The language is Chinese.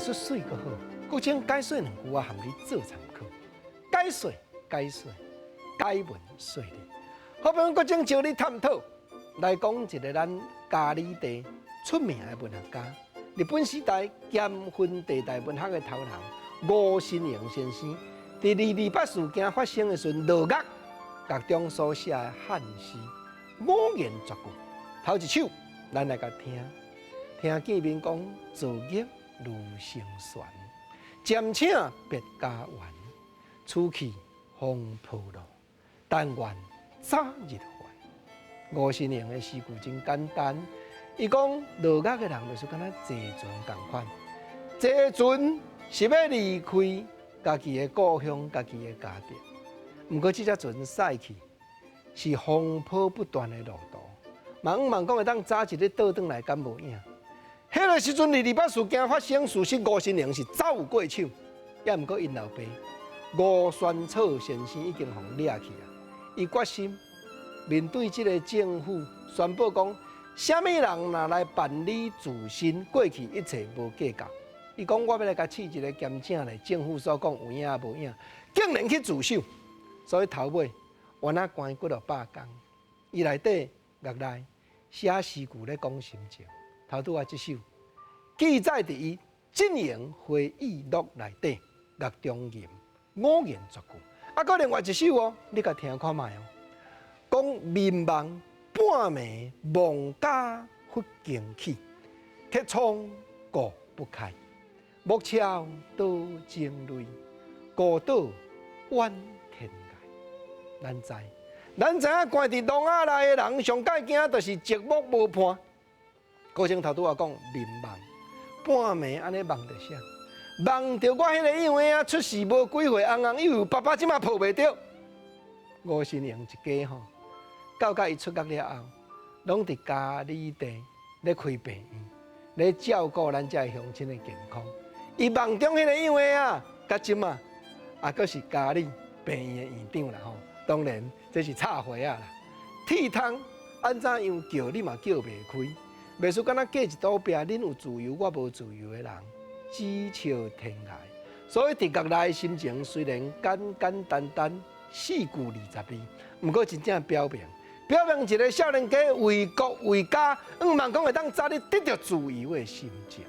出水个好，古请解说两句啊，含你做参考。解说，解文说理。好朋友，古请招你探讨，来讲一个咱家里地出名的文学家，日本时代咸丰地带文学的头头吴新阳先生，在228事件发生的时阵，落狱狱中所写的汉诗五言绝句。头一首，咱来甲听见面讲，造业如成船，渐请别家园，此去风破路，但愿早日还。吴新阳的诗句真简单，伊讲落狱的人就是敢若坐船同款，坐船是要离开家己的故乡、家己的家庭。不过这只船驶去，是风波不断的路途。茫讲会当早一日倒转来，敢无影？迄个时阵，228事件发生，事实吴新阳是走过手，也毋过因老爸吴宣草先生已经互掠去啊。伊决心面对这个政府，宣布讲，什么人若来办理自新，过去一切无计较。伊讲我要来甲试一个检证咧，政府所讲有影也无影，竟然去自首。所以头尾冤仔关几落百工，伊内底狱内写诗句咧讲心情。头拄啊，这首记载伫伊《经营回忆录》内底，狱中吟五言绝句。啊，搁另外一首哦，你甲听看卖哦。讲眠梦半暝梦家忽惊起，铁窗顾不开，木桥多情泪，孤岛怨天涯。咱知影关伫笼仔内的人，上介惊就是寂寞无伴。高声头拄啊讲眠梦，半暝安尼梦着啥？梦着我迄个幼婴仔出世无几岁，红红幼幼，爸爸即马抱袂着。吴新阳一家吼，到伊出狱了后，拢伫家里地咧开病院，咧照顾咱遮乡亲的健康。伊梦中迄个幼婴仔，甲即马也阁是家里病院的院长啦吼。当然，这是插花啊啦。铁窗安怎样叫你嘛叫袂开？袂输敢若隔一堵壁，恁有自由，我无自由的人，只笑天涯。所以伫狱内的心情虽然简简单单4句20字，毋过真正表明一个少年家为国为家，望讲会当早日得到自由的心情。